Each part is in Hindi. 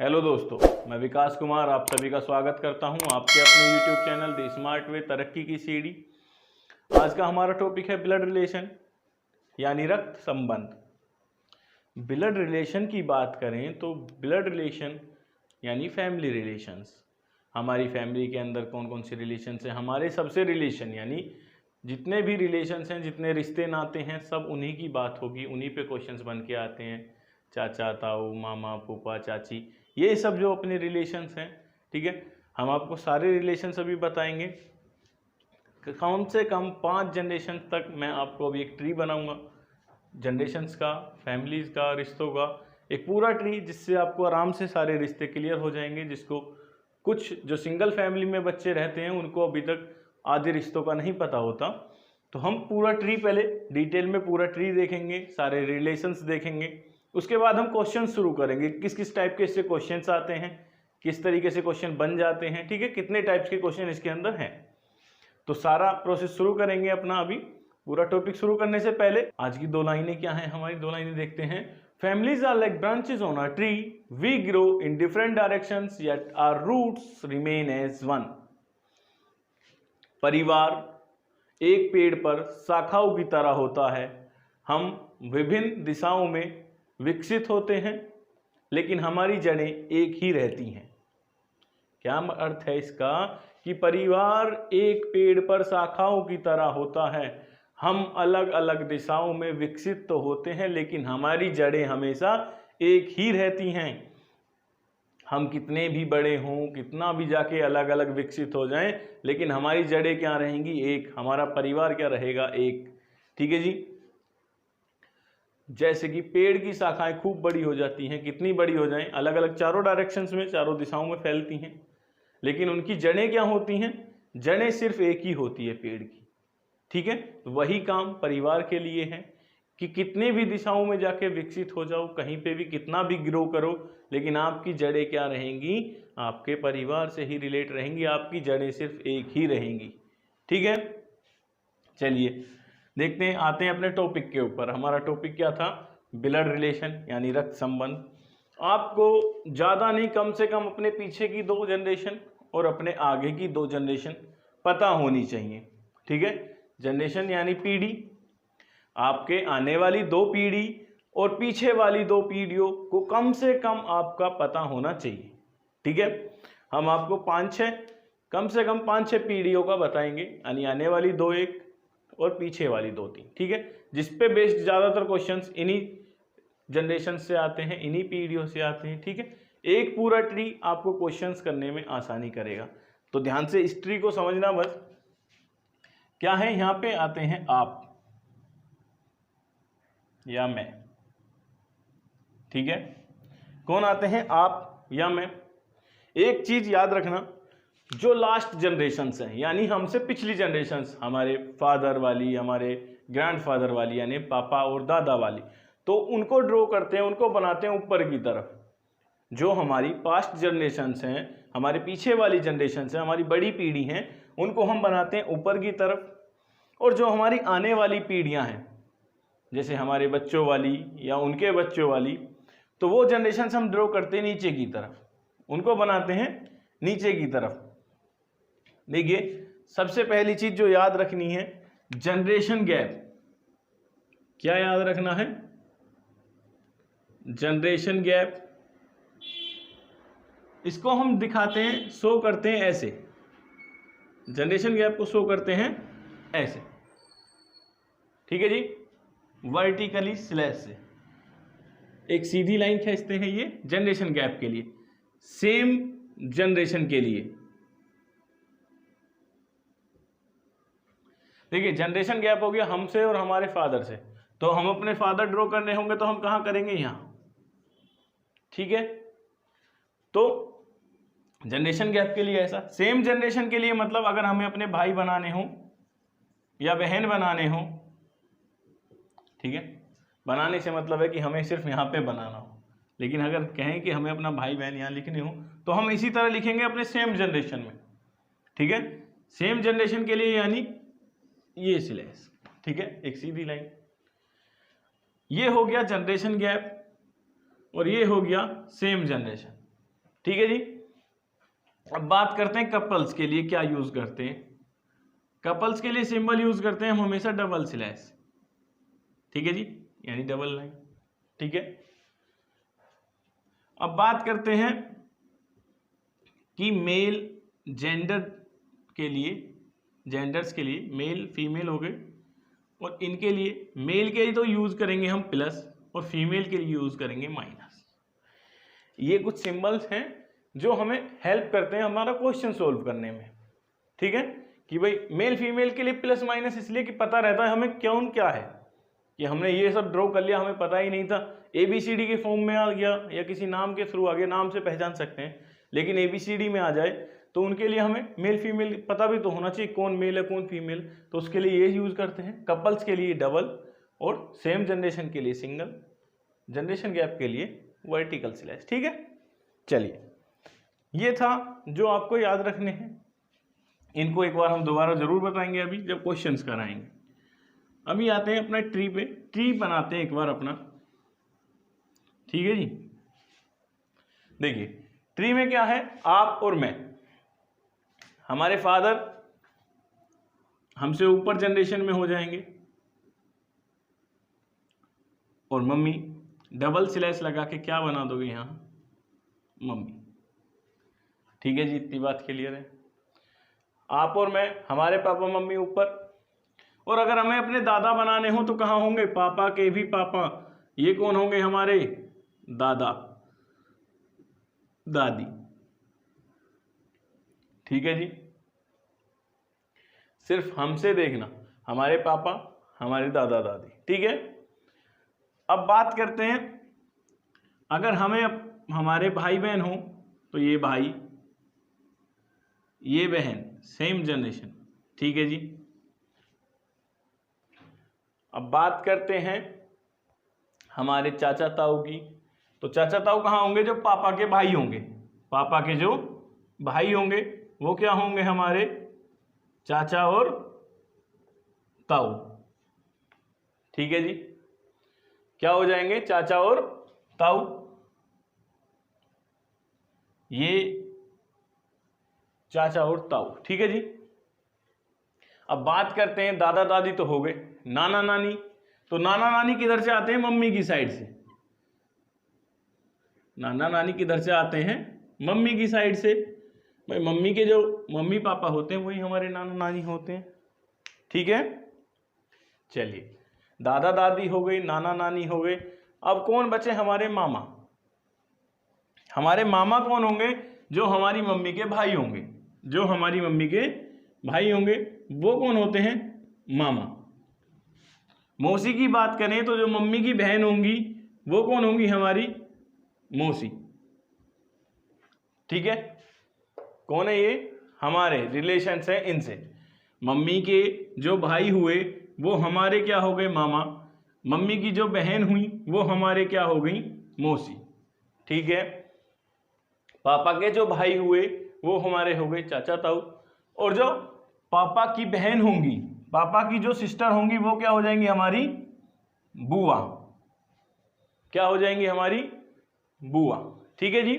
हेलो दोस्तों, मैं विकास कुमार आप सभी का स्वागत करता हूं आपके अपने YouTube channel the smart way तरक्की की सीढ़ी। आज का हमारा टॉपिक है ब्लड रिलेशन यानी रक्त संबंध। ब्लड रिलेशन की बात करें तो ब्लड रिलेशन यानी फैमिली रिलेशंस। हमारी फैमिली के अंदर कौन कौन से रिलेशंस हैं, हमारे सबसे रिलेशन यानी जितने भी रिलेशंस हैं, जितने रिश्ते नाते हैं, सब उन्हीं की बात होगी, उन्हीं पे क्वेश्चंस बन के आते हैं। चाचा, ताऊ, मामा, फूफा, चाची, ये सब जो अपने रिलेशंस हैं, ठीक है। हम आपको सारे रिलेशंस अभी बताएंगे। कम से कम 5 जनरेशन तक मैं आपको अभी एक ट्री बनाऊंगा, जनरेशंस का, फैमिलीज का, रिश्तों का एक पूरा ट्री, जिससे आपको आराम से सारे रिश्ते क्लियर हो जाएंगे। जिसको कुछ जो सिंगल फैमिली में बच्चे रहते हैं उनको अभी तक आधे रिश्तों का नहीं पता होता, तो हम पूरा ट्री पहले डिटेल में पूरा ट्री देखेंगे, सारे रिलेशंस देखेंगे। उसके बाद हम क्वेश्चन शुरू करेंगे, किस किस टाइप के इससे क्वेश्चंस आते हैं, किस तरीके से क्वेश्चन बन जाते हैं, ठीक है, कितने टाइप्स के क्वेश्चन इसके अंदर हैं। तो सारा प्रोसेस शुरू करेंगे अपना। अभी पूरा टॉपिक शुरू करने से पहले आज की 2 लाइनें क्या हैं, हमारी 2 लाइनें देखते हैं। Families are like branches on a tree, we grow in different directions yet our roots remain as one. परिवार एक पेड़ पर शाखाओं की तरह होता है, हम विभिन्न दिशाओं में विकसित होते हैं लेकिन हमारी जड़ें एक ही रहती हैं। क्या अर्थ है इसका कि परिवार एक पेड़ पर शाखाओं की तरह होता है, हम अलग अलग दिशाओं में विकसित तो होते हैं लेकिन हमारी जड़ें हमेशा एक ही रहती हैं। हम कितने भी बड़े हों, कितना भी जाके अलग अलग विकसित हो जाएं, लेकिन हमारी जड़ें क्या रहेंगी? एक। हमारा परिवार क्या रहेगा? एक। ठीक है जी। जैसे कि पेड़ की शाखाएं खूब बड़ी हो जाती हैं, कितनी बड़ी हो जाएं, अलग अलग चारों डायरेक्शंस में, चारों दिशाओं में फैलती हैं, लेकिन उनकी जड़ें क्या होती हैं? जड़ें सिर्फ एक ही होती है पेड़ की। ठीक है, तो वही काम परिवार के लिए है कि कितने भी दिशाओं में जाके विकसित हो जाओ, कहीं पे भी कितना भी ग्रो करो, लेकिन आपकी जड़ें क्या रहेंगी? आपके परिवार से ही रिलेट रहेंगी, आपकी जड़ें सिर्फ एक ही रहेंगी। ठीक है, चलिए देखते हैं, आते हैं अपने टॉपिक के ऊपर। हमारा टॉपिक क्या था? ब्लड रिलेशन यानी रक्त संबंध। आपको ज़्यादा नहीं, कम से कम अपने पीछे की 2 जनरेशन और अपने आगे की 2 जनरेशन पता होनी चाहिए। ठीक है, जनरेशन यानी पीढ़ी, आपके आने वाली 2 पीढ़ी और पीछे वाली 2 पीढ़ियों को कम से कम आपका पता होना चाहिए। ठीक है, हम आपको 5-6, कम से कम 5-6 पीढ़ियों का बताएंगे, यानी आने वाली 2-1 और पीछे वाली 2-3। ठीक है, जिसपे बेस्ड ज़्यादातर क्वेश्चंस इन्हीं जनरेशन से आते हैं, इन्हीं पीढ़ियों से आते हैं। ठीक है, एक पूरा ट्री आपको क्वेश्चंस करने में आसानी करेगा, तो ध्यान से इस ट्री को समझना बस। क्या है यहाँ पे? आते हैं आप या मैं। ठीक है, कौन आते हैं? आप या मैं। एक चीज याद रखना, जो लास्ट जनरेशंस हैं यानी हमसे पिछली जनरेशंस, हमारे फादर वाली, हमारे ग्रैंडफादर वाली यानी पापा और दादा वाली, तो उनको ड्रॉ करते हैं, उनको बनाते हैं ऊपर की तरफ। जो हमारी पास्ट जनरेशंस हैं, हमारे पीछे वाली जनरेशंस हैं, हमारी बड़ी पीढ़ी हैं, उनको हम बनाते हैं ऊपर की तरफ। और जो हमारी आने वाली पीढ़ियां हैं, जैसे हमारे बच्चों वाली या उनके बच्चों वाली, तो वो जनरेशंस हम ड्रॉ करते हैं नीचे की तरफ, उनको बनाते हैं नीचे की तरफ। देखिए, सबसे पहली चीज जो याद रखनी है, जनरेशन गैप। क्या याद रखना है? Generation gap. इसको हम दिखाते हैं, शो करते हैं ऐसे। जनरेशन गैप को शो करते हैं ऐसे। ठीक है जी, वर्टिकली स्लैश से एक सीधी लाइन खींचते हैं, ये जनरेशन गैप के लिए, सेम जनरेशन के लिए। देखिए, जनरेशन गैप हो गया हमसे और हमारे फादर से, तो हम अपने फादर ड्रॉ करने होंगे तो हम कहां करेंगे? यहां। ठीक है, तो जनरेशन गैप के लिए ऐसा। सेम जनरेशन के लिए मतलब अगर हमें अपने भाई बनाने हो या बहन बनाने हो, ठीक है, बनाने से मतलब है कि हमें सिर्फ यहां पे बनाना हो, लेकिन अगर कहें कि हमें अपना भाई बहन यहां लिखने हो तो हम इसी तरह लिखेंगे अपने सेम जनरेशन में। ठीक है, सेम जनरेशन के लिए यानी ये स्लैश। ठीक है, एक सीधी लाइन। ये हो गया जनरेशन गैप और ये हो गया सेम जनरेशन। ठीक है जी। अब बात करते हैं कपल्स के लिए क्या यूज करते हैं। कपल्स के लिए सिंबल यूज करते हैं हम हमेशा डबल स्लैश, ठीक है जी, यानी डबल लाइन, ठीक है। अब बात करते हैं कि मेल जेंडर के लिए, जेंडर्स के लिए मेल फीमेल हो गए, और इनके लिए मेल के लिए तो यूज करेंगे हम प्लस और फीमेल के लिए यूज करेंगे माइनस। ये कुछ सिंबल्स हैं जो हमें हेल्प करते हैं हमारा क्वेश्चन सोल्व करने में, ठीक है। कि भाई मेल फीमेल के लिए प्लस माइनस इसलिए कि पता रहता है हमें कौन क्या है, कि हमने ये सब ड्रॉ कर लिया, हमें पता ही नहीं था, ABCD के फॉर्म में आ गया या किसी नाम के थ्रू आ गया, नाम से पहचान सकते हैं, लेकिन ABCD में आ जाए तो उनके लिए हमें मेल फीमेल पता भी तो होना चाहिए, कौन मेल है कौन फीमेल, तो उसके लिए ये यूज करते हैं। कपल्स के लिए डबल और सेम जनरेशन के लिए सिंगल, जनरेशन गैप के लिए वर्टिकल स्लैश, ठीक है। चलिए, ये था जो आपको याद रखने हैं, इनको एक बार हम दोबारा जरूर बताएंगे अभी जब क्वेश्चंस कराएंगे। अभी आते हैं अपना ट्री पे, ट्री बनाते हैं एक बार अपना, ठीक है जी। देखिए ट्री में क्या है, आप और मैं, हमारे फादर हमसे ऊपर जनरेशन में हो जाएंगे, और मम्मी, डबल स्लैश लगा के क्या बना दोगे यहां, मम्मी, ठीक है जी। इतनी बात क्लियर है। आप और मैं, हमारे पापा मम्मी ऊपर, और अगर हमें अपने दादा बनाने हो तो कहाँ होंगे, पापा के भी पापा, ये कौन होंगे हमारे दादा दादी, ठीक है जी। सिर्फ हमसे देखना, हमारे पापा हमारे दादा दादी, ठीक है। अब बात करते हैं अगर हमें हमारे भाई बहन हो तो ये भाई ये बहन, सेम जनरेशन, ठीक है जी। अब बात करते हैं हमारे चाचा ताऊ की, तो चाचा ताऊ कहाँ होंगे, जो पापा के भाई होंगे, पापा के जो भाई होंगे वो क्या होंगे हमारे चाचा और ताऊ, ठीक है जी। क्या हो जाएंगे, चाचा और ताऊ, ये चाचा और ताऊ, ठीक है जी। अब बात करते हैं दादा दादी तो हो गए, नाना नानी, तो नाना नानी किधर से आते हैं, मम्मी की साइड से, नाना नानी किधर से आते हैं, मम्मी की साइड से, भाई मम्मी के जो मम्मी पापा होते हैं वही हमारे नाना नानी होते हैं, ठीक है। चलिए, दादा दादी हो गई, नाना नानी हो गए, अब कौन बचे, हमारे मामा। हमारे मामा कौन होंगे, जो हमारी मम्मी के भाई होंगे, जो हमारी मम्मी के भाई होंगे वो कौन होते हैं, मामा। मौसी की बात करें तो जो मम्मी की बहन होंगी वो कौन होंगी, हमारी मौसी, ठीक है। कौन है ये, हमारे रिलेशंस हैं इनसे। मम्मी के जो भाई हुए वो हमारे क्या हो गए, मामा। मम्मी की जो बहन हुई वो हमारे क्या हो गई, मौसी, ठीक है। पापा के जो भाई हुए वो हमारे हो गए चाचा ताऊ, और जो पापा की बहन होंगी, पापा की जो सिस्टर होंगी वो क्या हो जाएंगी, हमारी बुआ, क्या हो जाएंगी, हमारी बुआ, ठीक है जी।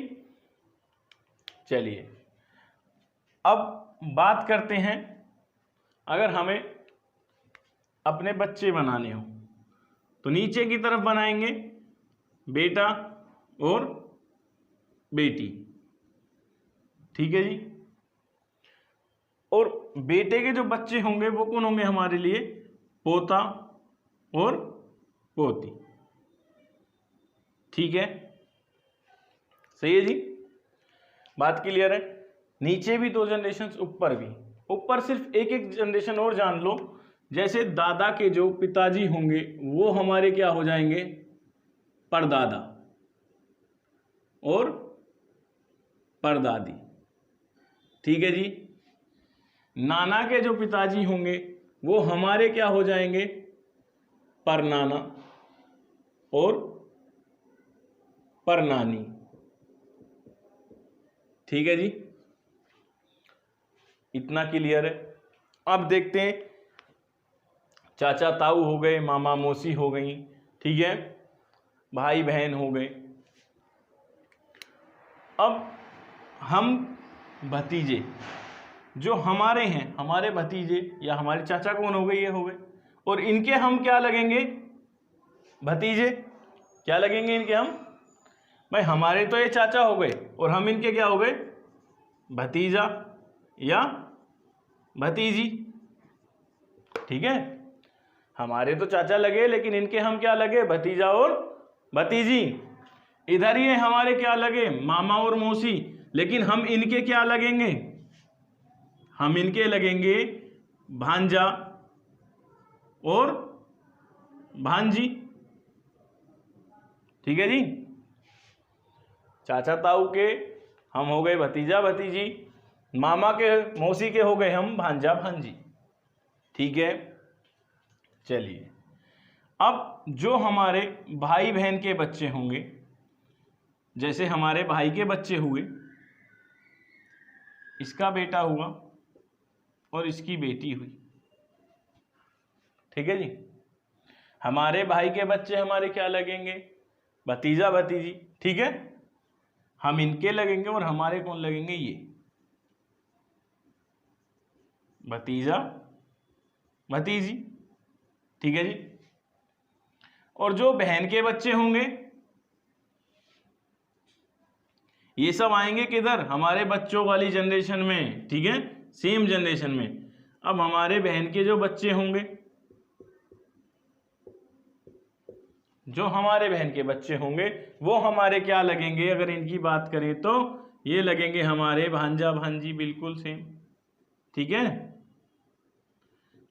चलिए, अब बात करते हैं अगर हमें अपने बच्चे बनाने हो तो नीचे की तरफ बनाएंगे बेटा और बेटी, ठीक है जी। और बेटे के जो बच्चे होंगे वो कौन होंगे हमारे लिए, पोता और पोती, ठीक है। सही है जी, बात क्लियर है। नीचे भी 2 जनरेशन, ऊपर भी, ऊपर सिर्फ एक एक जनरेशन और जान लो, जैसे दादा के जो पिताजी होंगे वो हमारे क्या हो जाएंगे, परदादा और परदादी, ठीक है जी। नाना के जो पिताजी होंगे वो हमारे क्या हो जाएंगे, परनाना और परनानी, ठीक है जी। इतना क्लियर है। अब देखते हैं चाचा ताऊ हो गए, मामा मौसी हो गई, ठीक है, भाई बहन हो गए। अब हम भतीजे जो हमारे हैं, हमारे भतीजे या हमारे चाचा कौन हो गए, ये हो गए, और इनके हम क्या लगेंगे, भतीजे। क्या लगेंगे इनके हम, भाई हमारे तो ये चाचा हो गए और हम इनके क्या हो गए, भतीजा या भतीजी। ठीक है, हमारे तो चाचा लगे लेकिन इनके हम क्या लगे, भतीजा और भतीजी। इधर ये हमारे क्या लगे, मामा और मौसी, लेकिन हम इनके क्या लगेंगे, हम इनके लगेंगे भांजा और भांजी। ठीक है जी, चाचा ताऊ के हम हो गए भतीजा भतीजी, मामा के मौसी के हो गए हम भांजा भांजी। ठीक है, चलिए अब जो हमारे भाई बहन के बच्चे होंगे, जैसे हमारे भाई के बच्चे हुए, इसका बेटा हुआ और इसकी बेटी हुई। ठीक है जी, हमारे भाई के बच्चे हमारे क्या लगेंगे, भतीजा भतीजी। ठीक है, हम इनके लगेंगे और हमारे कौन लगेंगे, ये भतीजा भतीजी। ठीक है जी, और जो बहन के बच्चे होंगे ये सब आएंगे किधर, हमारे बच्चों वाली जनरेशन में। ठीक है, सेम जनरेशन में। अब हमारे बहन के जो बच्चे होंगे, जो हमारे बहन के बच्चे होंगे वो हमारे क्या लगेंगे, अगर इनकी बात करें तो ये लगेंगे हमारे भांजा भांजी, बिल्कुल सेम। ठीक है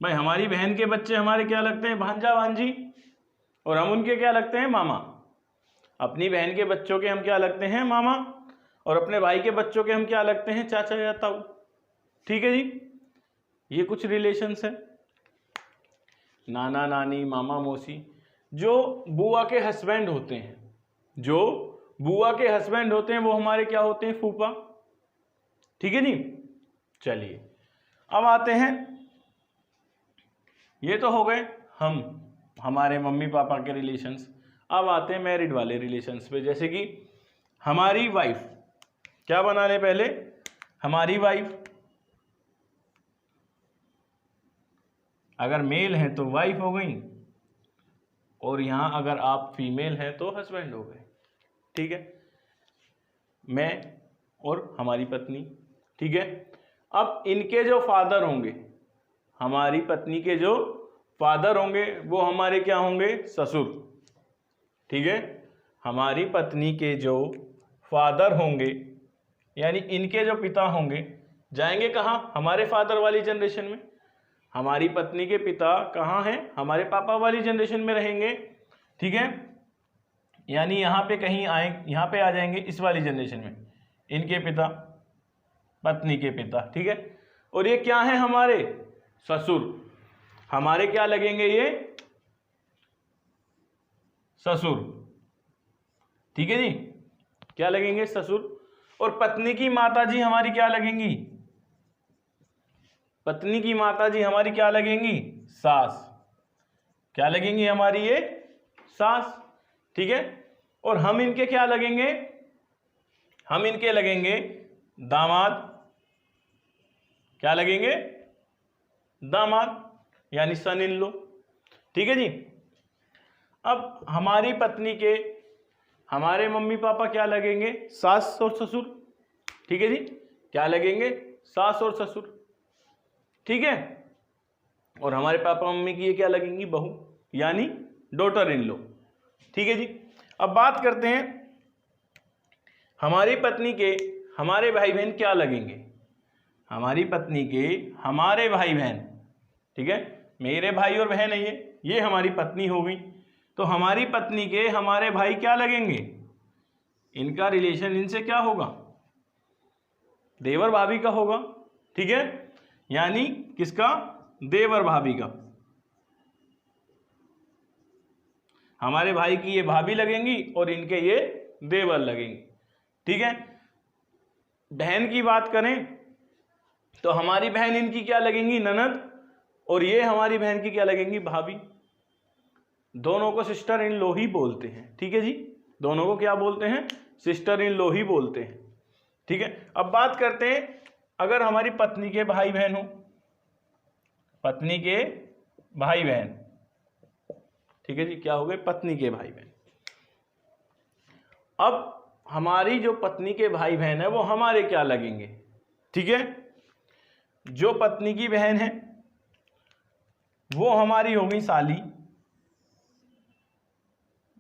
भाई, हमारी बहन के बच्चे हमारे क्या लगते हैं, भांजा भांजी, और हम उनके क्या लगते हैं, मामा। अपनी बहन के बच्चों के हम क्या लगते हैं, मामा, और अपने भाई के बच्चों के हम क्या लगते हैं, चाचा या ताऊ। ठीक है जी, ये कुछ रिलेशंस है। नाना नानी, मामा मौसी। जो बुआ के हस्बैंड होते हैं, जो बुआ के हस्बैंड होते हैं वो हमारे क्या होते हैं, फूफा। ठीक है जी, चलिए अब आते हैं, ये तो हो गए हम हमारे मम्मी पापा के रिलेशंस। अब आते हैं मैरिड वाले रिलेशंस पे, जैसे कि हमारी वाइफ, क्या बना ले पहले, हमारी वाइफ। अगर मेल है तो वाइफ हो गई, और यहां अगर आप फीमेल हैं तो हस्बैंड हो गए। ठीक है, मैं और हमारी पत्नी। ठीक है, अब इनके जो फादर होंगे, हमारी पत्नी के जो फादर होंगे वो हमारे क्या होंगे, ससुर। ठीक है, हमारी पत्नी के जो फादर होंगे यानी इनके जो पिता होंगे जाएंगे कहाँ, हमारे फादर वाली जनरेशन में। हमारी पत्नी के पिता कहाँ हैं, हमारे पापा वाली जनरेशन में रहेंगे। ठीक है, यानी यहाँ पे कहीं आए, यहाँ पे आ जाएंगे इस वाली जनरेशन में, इनके पिता, पत्नी के पिता। ठीक है, और ये क्या है, हमारे ससुर। हमारे क्या लगेंगे, ये ससुर। ठीक है जी, क्या लगेंगे, ससुर। और पत्नी की माताजी हमारी क्या लगेंगी, पत्नी की माताजी हमारी क्या लगेंगी, सास। क्या लगेंगी हमारी, ये सास। ठीक है, और हम इनके क्या लगेंगे, हम इनके लगेंगे दामाद। क्या लगेंगे, दामाद, यानी सन इन लो। ठीक है जी, अब हमारी पत्नी के हमारे मम्मी पापा क्या लगेंगे, सास और ससुर। ठीक है जी, क्या लगेंगे, सास और ससुर। ठीक है, और हमारे पापा मम्मी की ये क्या लगेंगी, बहू, यानी डॉटर इन लो। ठीक है जी, अब बात करते हैं हमारी पत्नी के हमारे भाई बहन क्या लगेंगे, हमारी पत्नी के हमारे भाई बहन। ठीक है, मेरे भाई और बहन है ये हमारी पत्नी हो गई, तो हमारी पत्नी के हमारे भाई क्या लगेंगे, इनका रिलेशन इनसे क्या होगा, देवर भाभी का होगा। ठीक है, यानी किसका, देवर भाभी का। हमारे भाई की ये भाभी लगेंगी और इनके ये देवर लगेंगे। ठीक है, बहन की बात करें तो हमारी बहन इनकी क्या लगेंगी, ननद, और ये हमारी बहन की क्या लगेंगी, भाभी। दोनों को सिस्टर इन लो ही बोलते हैं। ठीक है जी, दोनों को क्या बोलते हैं, सिस्टर इन लो ही बोलते हैं। ठीक है। अब बात करते हैं अगर हमारी पत्नी के भाई बहन हो, पत्नी के भाई बहन, ठीक है जी, क्या हो गए, पत्नी के भाई बहन। अब हमारी जो पत्नी के भाई बहन है वो हमारे क्या लगेंगे, ठीक है। जो पत्नी की बहन है वो हमारी हो गई साली,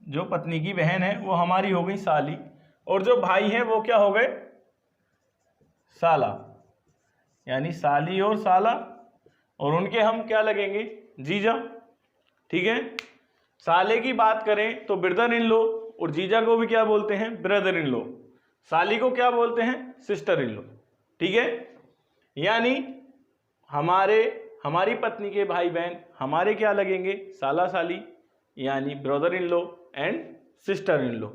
जो पत्नी की बहन है वो हमारी हो गई साली, और जो भाई है वो क्या हो गए, साला, यानी साली और साला, और उनके हम क्या लगेंगे, जीजा, ठीक है। साले की बात करें तो ब्रदर इन लॉ, और जीजा को भी क्या बोलते हैं, ब्रदर इन लॉ। साली को क्या बोलते हैं, सिस्टर इन लॉ, ठीक है। यानी हमारी पत्नी के भाई बहन हमारे क्या लगेंगे, साला साली, यानी brother in law and sister in law,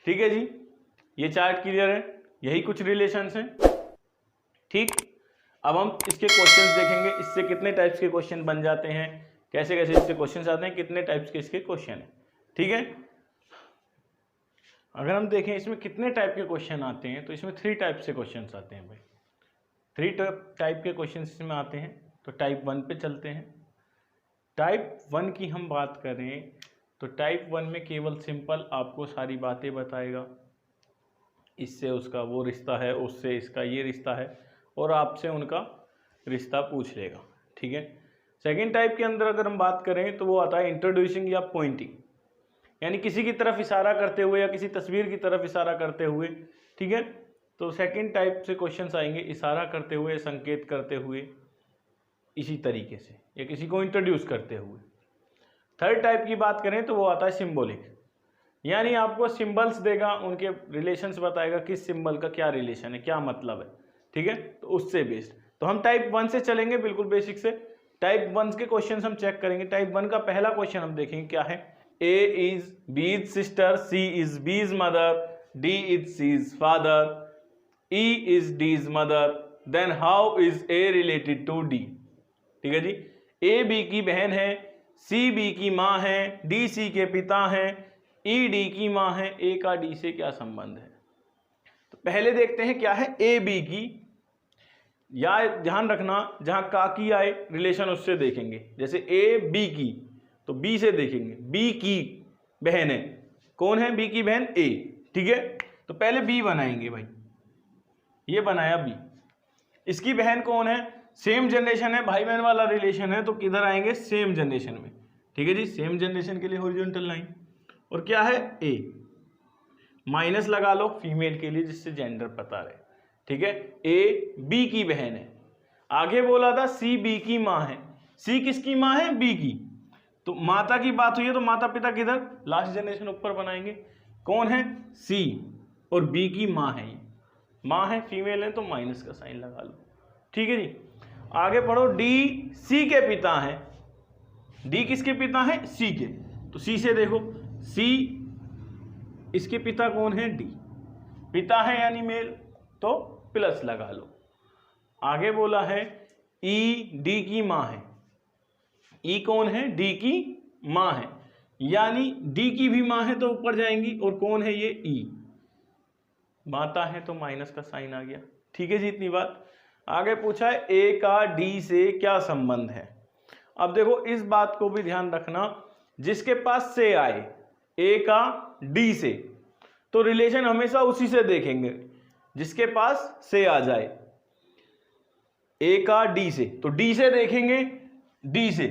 ठीक है जी। ये चार्ट क्लियर है, यही कुछ रिलेशंस हैं, ठीक। अब हम इसके क्वेश्चंस देखेंगे, इससे कितने टाइप्स के क्वेश्चन बन जाते हैं, कैसे कैसे इससे क्वेश्चंस आते हैं, कितने टाइप्स के इसके क्वेश्चन हैं, ठीक है। अगर हम देखें इसमें कितने टाइप के क्वेश्चन आते हैं, तो इसमें 3 टाइप से क्वेश्चन आते हैं भाई, 3 टाइप के क्वेश्चन इसमें आते हैं। तो टाइप 1 पे चलते हैं। टाइप 1 की हम बात करें तो टाइप 1 में केवल सिंपल आपको सारी बातें बताएगा, इससे उसका वो रिश्ता है, उससे इसका ये रिश्ता है, और आपसे उनका रिश्ता पूछ लेगा, ठीक है। सेकेंड टाइप के अंदर अगर हम बात करें तो वो आता है इंट्रोड्यूसिंग या पॉइंटिंग, यानी किसी की तरफ इशारा करते हुए या किसी तस्वीर की तरफ इशारा करते हुए, ठीक है। तो सेकेंड टाइप से क्वेश्चंस आएंगे इशारा करते हुए, संकेत करते हुए, इसी तरीके से, या किसी को इंट्रोड्यूस करते हुए। थर्ड टाइप की बात करें तो वो आता है सिंबॉलिक, यानी आपको सिंबल्स देगा, उनके रिलेशंस बताएगा, किस सिंबल का क्या रिलेशन है, क्या मतलब है, ठीक है। तो उससे बेस्ड तो हम टाइप 1 से चलेंगे, बिल्कुल बेसिक से। टाइप 1 के क्वेश्चन हम चेक करेंगे। टाइप 1 का पहला क्वेश्चन हम देखेंगे क्या है, A is B's sister, C is B's mother, D is C's father, E is D's mother, then how is A related to D? ठीक है जी। A B की बहन है, C B की माँ है, D C के पिता हैं, E D की माँ है, A का D से क्या संबंध है। तो पहले देखते हैं क्या है A B की, या ध्यान रखना जहां का की आए रिलेशन उससे देखेंगे। जैसे A B की तो B से देखेंगे, B की बहन है, कौन है B की बहन, A, ठीक है। तो पहले B बनाएंगे भाई, ये बनाया B, इसकी बहन कौन है, सेम जनरेशन है, भाई बहन वाला रिलेशन है, तो किधर आएंगे, सेम जनरेशन में, ठीक है जी। सेम जनरेशन के लिए हॉरिजॉन्टल लाइन, और क्या है A, माइनस लगा लो फीमेल के लिए जिससे जेंडर पता रहे, ठीक है। A B की बहन है, आगे बोला था C B की माँ है, C किसकी माँ है, B की। तो माता की बात हुई है तो माता पिता किधर, लास्ट जनरेशन ऊपर बनाएंगे, कौन है, C, और B की माँ है, ये माँ है, फीमेल है, तो माइनस का साइन लगा लो, ठीक है जी। आगे पढ़ो, D C के पिता है, D किसके पिता है, C के, तो C से देखो, C इसके पिता कौन है, D, पिता है यानी मेल, तो प्लस लगा लो। आगे बोला है E D की माँ है, E कौन है, D की माँ है, यानी D की भी माँ है तो ऊपर जाएंगी, और कौन है ये E, माता है तो माइनस का साइन आ गया, ठीक है जी, इतनी बात। आगे पूछा है A का D से क्या संबंध है। अब देखो इस बात को भी ध्यान रखना, जिसके पास से आए A का D से, तो रिलेशन हमेशा उसी से देखेंगे जिसके पास से आ जाए। A का D से, तो D से देखेंगे, D से,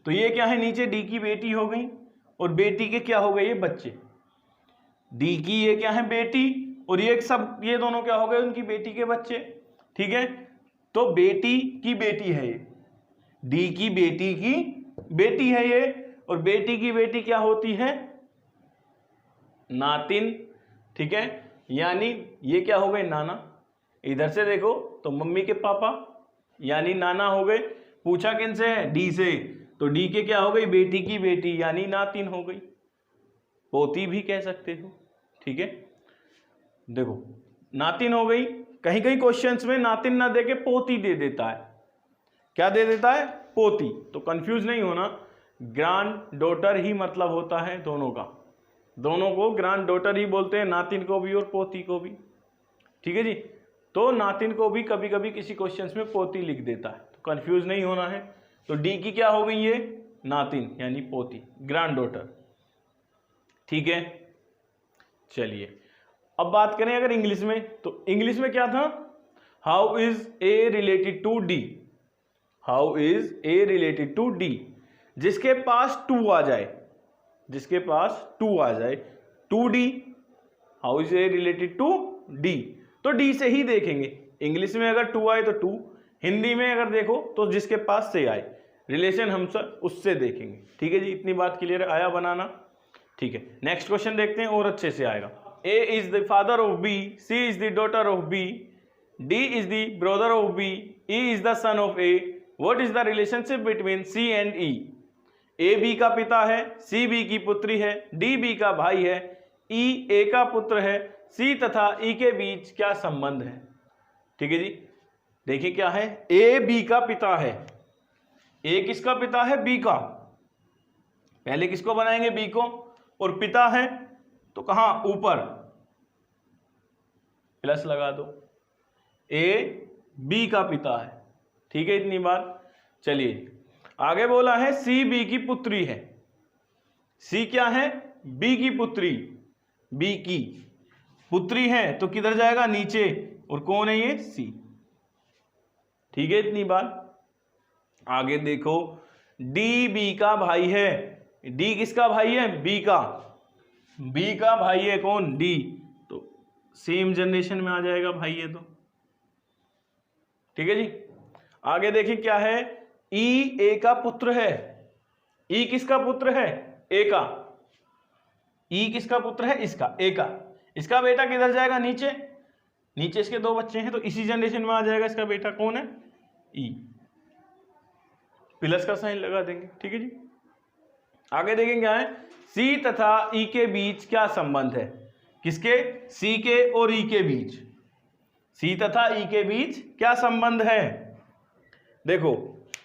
तो ये क्या है, नीचे D की बेटी हो गई, और बेटी के क्या हो गए, ये बच्चे, D की ये क्या है, बेटी, और ये सब, ये दोनों क्या हो गए, उनकी बेटी के बच्चे, ठीक है। तो बेटी की बेटी है ये, D की बेटी की बेटी है ये, और बेटी की बेटी क्या होती है, नातिन, ठीक है। यानी ये क्या हो गए, नाना, इधर से देखो तो मम्मी के पापा यानी नाना हो गए। पूछा किन से है, D से, तो D के क्या हो गई, बेटी की बेटी यानी नातिन हो गई, पोती भी कह सकते हो, ठीक है। देखो नातिन हो गई, कहीं कहीं क्वेश्चंस में नातिन ना देके पोती दे देता है, क्या दे देता है, पोती, तो कंफ्यूज नहीं होना, ग्रैंड डॉटर ही मतलब होता है दोनों का, दोनों को ग्रैंड डॉटर ही बोलते हैं, नातिन को भी और पोती को भी, ठीक है जी। तो नातिन को भी कभी कभी किसी क्वेश्चंस में पोती लिख देता है, तो कंफ्यूज नहीं होना है। तो डी की क्या हो गई ये, नातिन यानी पोती, ग्रैंड डॉटर। ठीक है, चलिए अब बात करें अगर इंग्लिश में, तो इंग्लिश में क्या था, how is A related to D, how is A related to D, जिसके पास टू आ जाए, जिसके पास टू आ जाए, to D, how is A related to D, तो डी से ही देखेंगे। इंग्लिश में अगर टू आए तो टू, हिंदी में अगर देखो तो जिसके पास से आए, रिलेशन हम सब उससे देखेंगे। ठीक है जी, इतनी बात क्लियर आया बनाना। ठीक है, नेक्स्ट क्वेश्चन देखते हैं और अच्छे से आएगा। A is the father of B, C is the daughter of B, D is the brother of B, E is the son of A, what is the relationship between C and E. A B का पिता है, सी बी की पुत्री है, डी बी का भाई है, ई ए का पुत्र है, सी तथा ई के बीच क्या संबंध है। ठीक है जी, देखिए क्या है, ए बी का पिता है, ए किसका पिता है, बी का, पहले किसको बनाएंगे, बी को, और पिता है तो कहां, ऊपर प्लस लगा दो, ए बी का पिता है। ठीक है, इतनी बात। चलिए आगे बोला है सी बी की पुत्री है, सी क्या है, बी की पुत्री, बी की पुत्री है तो किधर जाएगा, नीचे, और कौन है ये, सी। ठीक है, इतनी बात। आगे देखो, डी बी का भाई है, डी किसका भाई है, बी का, बी का भाई है कौन, डी, तो सेम जनरेशन में आ जाएगा भाई है तो। ठीक है जी, आगे देखिए क्या है, ई ए का पुत्र है, ई किसका पुत्र है, ए का, ई किसका पुत्र है, इसका, ए का, इसका बेटा किधर जाएगा, नीचे, नीचे इसके दो बच्चे हैं तो इसी जनरेशन में आ जाएगा इसका बेटा कौन है, ई, प्लस का साइन लगा देंगे। ठीक है जी, आगे देखेंगे क्या है, सी तथा ई के बीच क्या संबंध है, किसके, सी के और ई के बीच, सी तथा ई के बीच क्या संबंध है। देखो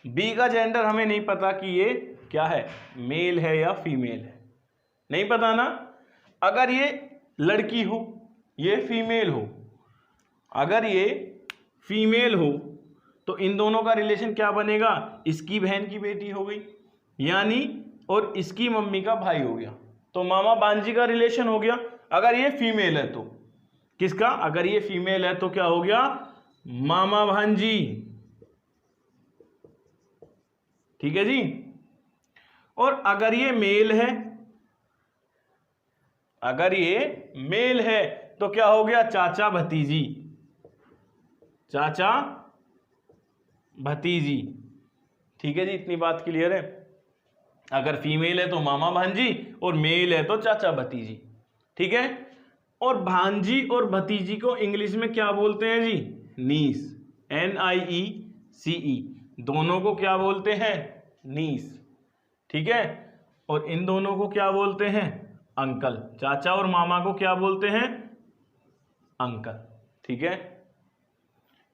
बी का जेंडर हमें नहीं पता कि ये क्या है, मेल है या फीमेल है, नहीं पता ना। अगर ये लड़की हो, ये फीमेल हो, अगर ये फीमेल हो तो इन दोनों का रिलेशन क्या बनेगा, इसकी बहन की बेटी हो गई यानी, और इसकी मम्मी का भाई हो गया, तो मामा भांजी का रिलेशन हो गया। अगर ये फीमेल है तो किसका, अगर ये फीमेल है तो क्या हो गया, मामा भांजी। ठीक है जी, और अगर ये मेल है, अगर ये मेल है तो क्या हो गया, चाचा भतीजी, चाचा भतीजी। ठीक है जी, इतनी बात क्लियर है। अगर फीमेल है तो मामा भांजी और मेल है तो चाचा भतीजी। ठीक है, और भांजी और भतीजी को इंग्लिश में क्या बोलते हैं जी, नीस, NIECE, दोनों को क्या बोलते हैं, नीस। ठीक है, और इन दोनों को क्या बोलते हैं, अंकल, चाचा और मामा को क्या बोलते हैं, अंकल। ठीक है,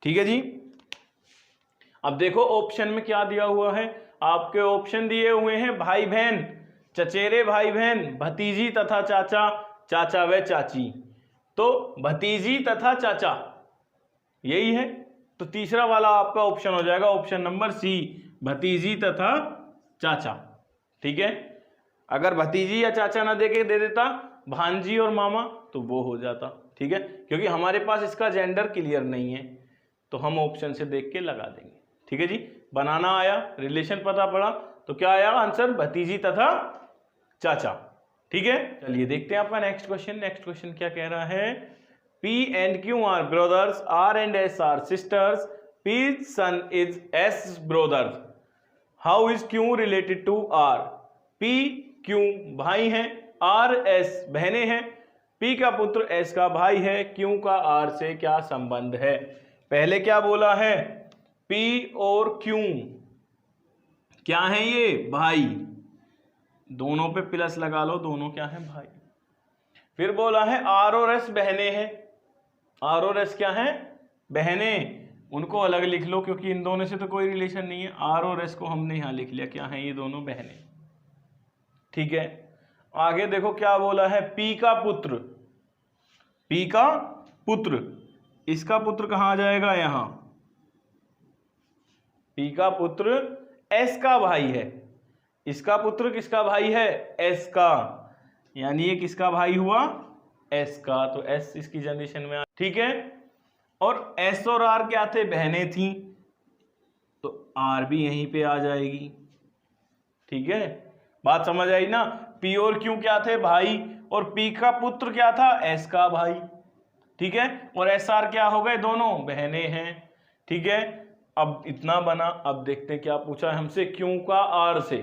ठीक है जी। अब देखो ऑप्शन में क्या दिया हुआ है, आपके ऑप्शन दिए हुए हैं भाई बहन, चचेरे भाई बहन, भतीजी तथा चाचा, चाचा व चाची, तो भतीजी तथा चाचा यही है, तो तीसरा वाला आपका ऑप्शन हो जाएगा ऑप्शन नंबर सी, भतीजी तथा चाचा। ठीक है, अगर भतीजी या चाचा ना देके दे देता भांजी और मामा तो वो हो जाता। ठीक है, क्योंकि हमारे पास इसका जेंडर क्लियर नहीं है तो हम ऑप्शन से देख के लगा देंगे। ठीक है जी, बनाना आया, रिलेशन पता पड़ा, तो क्या आया आंसर, भतीजी तथा चाचा। ठीक है, चलिए देखते हैं आपका नेक्स्ट क्वेश्चन। नेक्स्ट क्वेश्चन क्या कह रहा है, P and Q are brothers, R and S are sisters, P's son is S's brother. How is Q related to R? P Q भाई हैं, R S बहनें हैं, P का पुत्र S का भाई है, Q का R से क्या संबंध है। पहले क्या बोला है, P और Q क्या है, ये भाई, दोनों पे प्लस लगा लो, दोनों क्या है, भाई। फिर बोला है R और S बहनें हैं, R और S क्या है, बहनें, उनको अलग लिख लो क्योंकि इन दोनों से तो कोई रिलेशन नहीं है। R और S को हमने यहां लिख लिया, क्या है, ये दोनों बहनें। ठीक है, आगे देखो क्या बोला है, P का पुत्र, P का पुत्र इसका पुत्र कहाँ आ जाएगा, यहां। पी का पुत्र एस का भाई है, इसका पुत्र किसका भाई है, एस का, यानी ये किसका भाई हुआ, एस का। तो एस इसकी जनरेशन में ठीक है। और एस और आर क्या थे, बहनें थी, तो आर भी यहीं पे आ जाएगी। ठीक है, बात समझ आई ना। पी और क्यू क्या थे, भाई, और पी का पुत्र क्या था, एस का भाई। ठीक है, और एस आर क्या हो गए, दोनों बहनें हैं। ठीक है, अब इतना बना। अब देखते हैं क्या पूछा है हमसे, क्यू का आर से।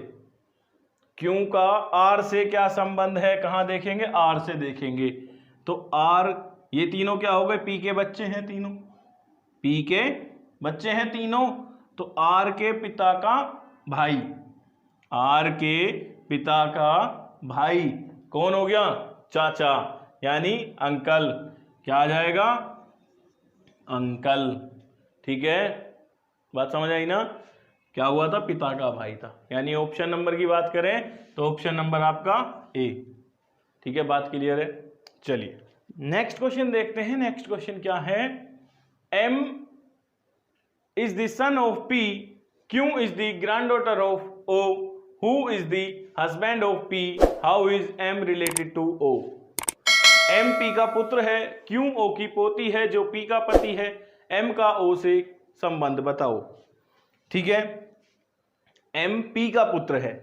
क्यू का आर से क्या संबंध है, कहां देखेंगे, आर से देखेंगे। तो आर, ये तीनों क्या हो गए, पी के बच्चे हैं तीनों, पी के बच्चे हैं तीनों। तो आर के पिता का भाई, आर के पिता का भाई कौन हो गया, चाचा, यानी अंकल। क्या आ जाएगा, अंकल। ठीक है, बात समझ आई ना। क्या हुआ था, पिता का भाई था। यानी ऑप्शन नंबर की बात करें तो ऑप्शन नंबर आपका ए। ठीक है, बात क्लियर है। चलिए नेक्स्ट क्वेश्चन देखते हैं। नेक्स्ट क्वेश्चन क्या है, M is the son of P, Q is the granddaughter of O, who is the husband of P, how is M related to O? M P का पुत्र है, Q O की पोती है जो P का पति है, M का O से संबंध बताओ। ठीक है, M P का पुत्र है,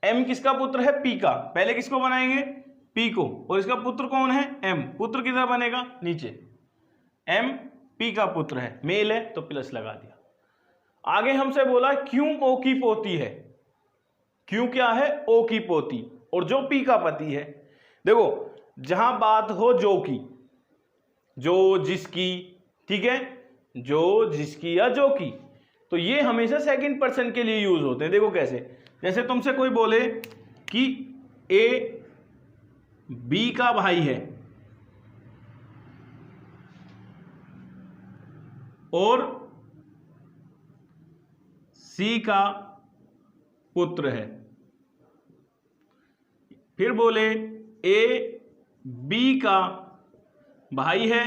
M किसका पुत्र है, P का। पहले किसको बनाएंगे, P को, और इसका पुत्र कौन है, M। पुत्र किधर बनेगा, नीचे। M P का पुत्र है, मेल है तो प्लस लगा दिया। आगे हमसे बोला Q O की पोती है, Q क्या है, O की पोती, और जो P का पति है। देखो जहां बात हो जो की, जो जिसकी, ठीक है, जो जिसकी या जो की, तो ये हमेशा सेकंड पर्सन के लिए यूज होते हैं। देखो कैसे, जैसे तुमसे कोई बोले कि A B का भाई है और C का पुत्र है, फिर बोले A B का भाई है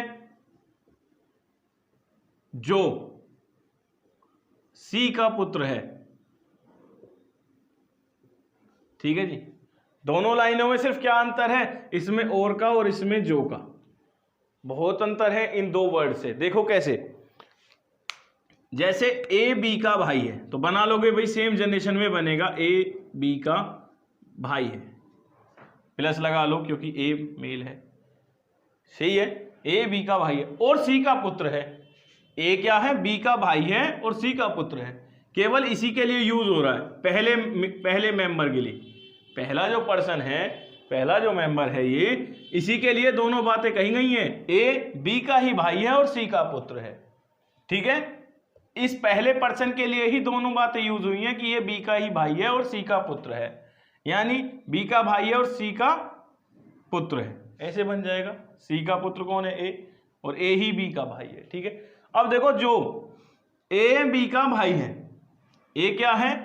जो C का पुत्र है। ठीक है जी, दोनों लाइनों में सिर्फ क्या अंतर है, इसमें और का और इसमें जो का, बहुत अंतर है इन दो वर्ड से। देखो कैसे, जैसे ए बी का भाई है तो बना लोगे भाई, सेम जनरेशन में बनेगा, ए बी का भाई है, प्लस लगा लो क्योंकि ए मेल है। सही है, ए बी का भाई है और सी का पुत्र है। ए क्या है, बी का भाई है और सी का पुत्र है। केवल इसी के लिए यूज हो रहा है, पहले मेंबर के लिए। पहला जो पर्सन है, पहला जो मेंबर है, ये इसी के लिए दोनों बातें कही गई हैं। ए बी का ही भाई है और सी का पुत्र है। ठीक है, इस पहले पर्सन के लिए ही दोनों बातें यूज हुई हैं कि ये बी का ही भाई है और सी का पुत्र है, यानी बी का भाई है और सी का पुत्र है। ऐसे बन जाएगा, सी का पुत्र कौन है, ए, और ए ही बी का भाई है। ठीक है, अब देखो जो ए बी का भाई है, ए क्या है,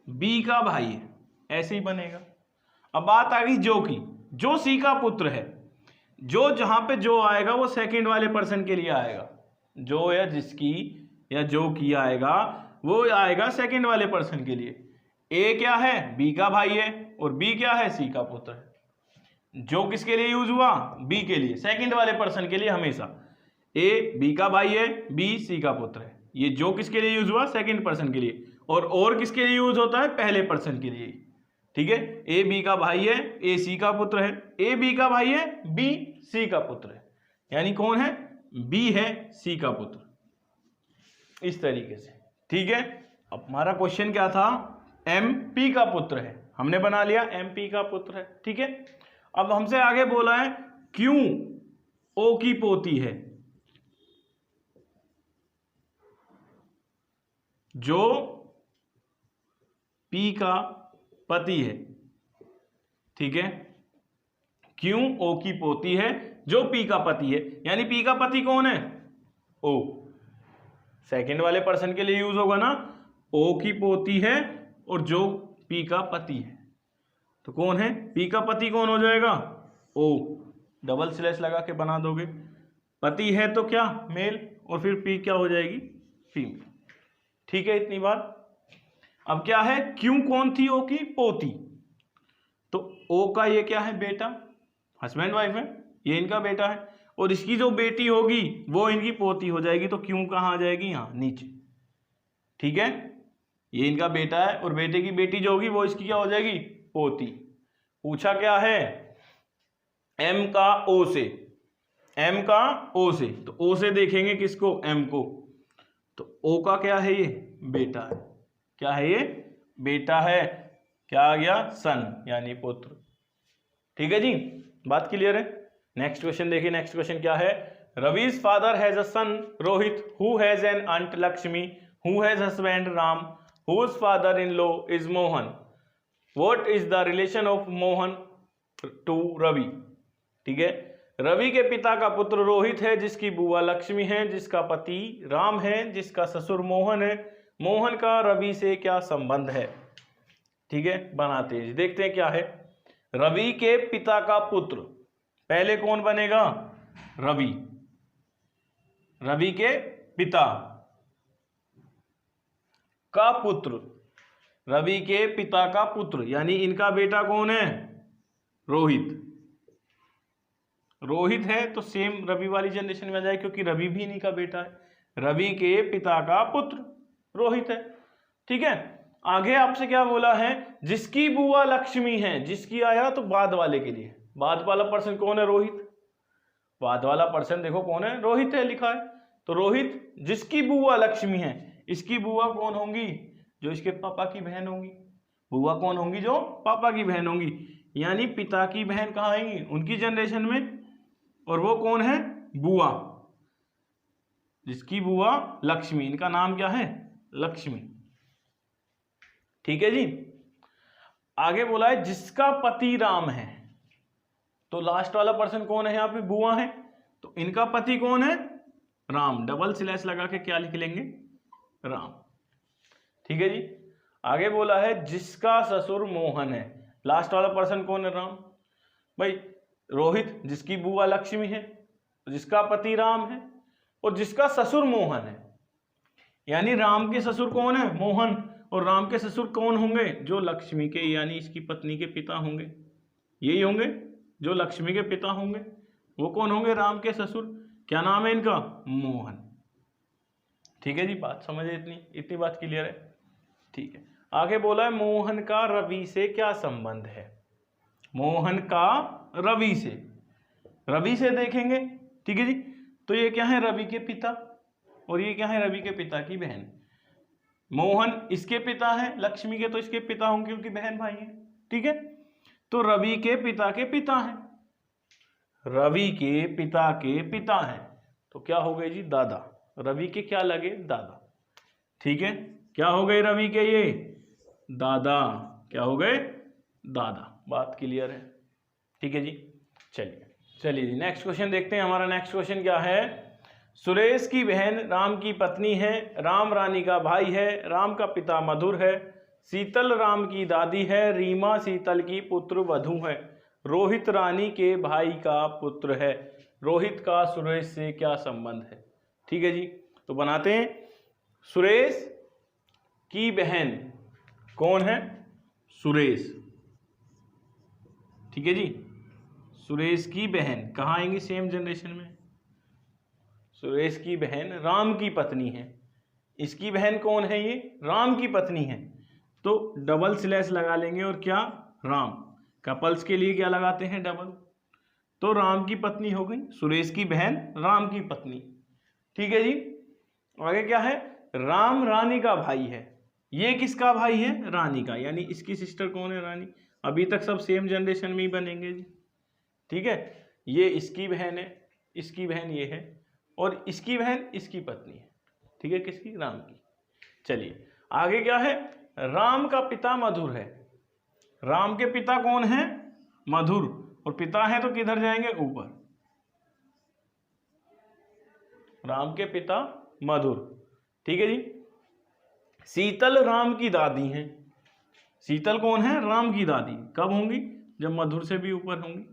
बी का भाई है, ऐसे ही बनेगा। अब बात आ गई जो की, जो सी का पुत्र है, जो जहां पे जो आएगा वो सेकंड वाले पर्सन के लिए आएगा। जो या जिसकी या जो की आएगा वो आएगा सेकंड वाले पर्सन के लिए। ए क्या है, बी का भाई है और बी क्या है, सी का पुत्र है। जो किसके लिए यूज हुआ, बी के लिए, सेकंड वाले पर्सन के लिए हमेशा। ए बी का भाई है, बी सी का पुत्र है। ये जो किसके लिए यूज हुआ, सेकंड पर्सन के लिए, और किसके लिए यूज होता है, पहले पर्सन के लिए। ठीक है, ए बी का भाई है, ए सी का पुत्र है, ए बी का भाई है, बी सी का पुत्र है, यानी कौन है, बी है सी का पुत्र, इस तरीके से। ठीक है, अब हमारा क्वेश्चन क्या था, एम पी का पुत्र है, हमने बना लिया एम पी का पुत्र है। ठीक है, अब हमसे आगे बोला है क्यू ओ की पोती है, जो पी का पति है। ठीक है, क्यू ओ की पोती है जो पी का पति है, यानी पी का पति कौन है, ओ। सेकंड वाले पर्सन के लिए यूज होगा ना, ओ की पोती है और जो पी का पति है, तो कौन है, पी का पति कौन हो जाएगा, ओ। डबल स्लैश लगा के बना दोगे पति है तो क्या मेल, और फिर पी क्या हो जाएगी फीमेल। ठीक है, इतनी बात। अब क्या है, क्यों कौन थी ओ की पोती, तो ओ का ये क्या है बेटा, हस्बैंड वाइफ है, ये इनका बेटा है, और इसकी जो बेटी होगी वो इनकी पोती हो जाएगी, तो क्यों कहाँ आ जाएगी, यहाँ नीचे। ठीक है, ये इनका बेटा है और बेटे की बेटी जो होगी वो इसकी क्या हो जाएगी, पोती। पूछा क्या है, एम का ओ से, एम का ओ से, तो ओ से देखेंगे किसको, एम को, तो ओ का क्या है, ये बेटा है, क्या है ये बेटा है, क्या आ गया सन यानी पुत्र। ठीक है जी, बात क्लियर है। नेक्स्ट क्वेश्चन देखिए, नेक्स्ट क्वेश्चन क्या है, Ravi's father has a son Rohit who has an aunt Lakshmi who has husband Ram whose father in law is Mohan, what is the relation of Mohan to Ravi. ठीक है, रवि के पिता का पुत्र रोहित है जिसकी बुआ लक्ष्मी है, जिसका पति राम है, जिसका ससुर मोहन है, मोहन का रवि से क्या संबंध है। ठीक है, बनाते हैं, देखते हैं क्या है। रवि के पिता का पुत्र, पहले कौन बनेगा, रवि, रवि के पिता का पुत्र, रवि के पिता का पुत्र यानी इनका बेटा कौन है, रोहित। रोहित है तो सेम रवि वाली जनरेशन में आ जाए, क्योंकि रवि भी इन्हीं का बेटा है। रवि के पिता का पुत्र रोहित है। ठीक है, आगे आपसे क्या बोला है, जिसकी बुआ लक्ष्मी है, जिसकी आया तो बाद वाले के लिए, बाद वाला पर्सन कौन है, रोहित। बाद वाला पर्सन देखो कौन है, रोहित है लिखा है, तो रोहित जिसकी बुआ लक्ष्मी है, इसकी बुआ कौन होंगी, जो इसके पापा की बहन होंगी। बुआ कौन होंगी, जो पापा की बहन होंगी, यानी पिता की बहन कहाँ आएंगी, उनकी जनरेशन में, और वो कौन है, बुआ, जिसकी बुआ लक्ष्मी, इनका नाम क्या है, लक्ष्मी। ठीक है जी, आगे बोला है जिसका पति राम है, तो लास्ट वाला पर्सन कौन है, यहाँ पे बुआ है, तो इनका पति कौन है, राम, डबल स्लैश लगा के क्या लिख लेंगे, राम। ठीक है जी, आगे बोला है जिसका ससुर मोहन है, लास्ट वाला पर्सन कौन है, राम। भाई रोहित जिसकी बुआ लक्ष्मी है, जिसका पति राम है, और जिसका ससुर मोहन है, यानी राम के ससुर कौन है, मोहन, और राम के ससुर कौन होंगे, जो लक्ष्मी के यानी इसकी पत्नी के पिता होंगे, यही होंगे जो लक्ष्मी के पिता होंगे, वो कौन होंगे, राम के ससुर। क्या नाम है इनका, मोहन। ठीक है जी, बात समझे, इतनी बात क्लियर है। ठीक है, आगे बोला है मोहन का रवि से क्या संबंध है, मोहन का रवि से, रवि से देखेंगे। ठीक है जी, तो ये क्या है, रवि के पिता, और ये क्या है, रवि के पिता की बहन। मोहन इसके पिता है, लक्ष्मी के तो इसके पिता होंगे क्योंकि बहन भाई हैं। ठीक है, तो रवि के पिता है, रवि के पिता है, तो क्या हो गए जी, दादा। रवि के क्या लगे, दादा। ठीक है, क्या हो गए रवि के, ये दादा, क्या हो गए, दादा। बात क्लियर है। ठीक है जी, चलिए जी नेक्स्ट क्वेश्चन देखते हैं। हमारा नेक्स्ट क्वेश्चन क्या है, सुरेश की बहन राम की पत्नी है, राम रानी का भाई है, राम का पिता मधुर है, शीतल राम की दादी है, रीमा शीतल की पुत्र वधू है, रोहित रानी के भाई का पुत्र है, रोहित का सुरेश से क्या संबंध है। ठीक है जी, तो बनाते हैं। सुरेश की बहन कौन है, सुरेश। ठीक है जी, सुरेश की बहन कहाँ आएंगी, सेम जनरेशन में। सुरेश की बहन राम की पत्नी है, इसकी बहन कौन है, ये राम की पत्नी है, तो डबल स्लैश लगा लेंगे, और क्या, राम, कपल्स के लिए क्या लगाते हैं, डबल, तो राम की पत्नी हो गई, सुरेश की बहन राम की पत्नी। ठीक है जी, आगे क्या है, राम रानी का भाई है, ये किसका भाई है, रानी का, यानी इसकी सिस्टर कौन है, रानी। अभी तक सब सेम जनरेशन में ही बनेंगे जी। ठीक है, ये इसकी बहन है, इसकी बहन ये है, और इसकी बहन इसकी पत्नी है। ठीक है, किसकी, राम की। चलिए आगे क्या है, राम का पिता मधुर है, राम के पिता कौन है, मधुर, और पिता है तो किधर जाएंगे, ऊपर, राम के पिता मधुर। ठीक है जी, शीतल राम की दादी हैं, शीतल कौन है, राम की दादी, कब होंगी, जब मधुर से भी ऊपर होंगी,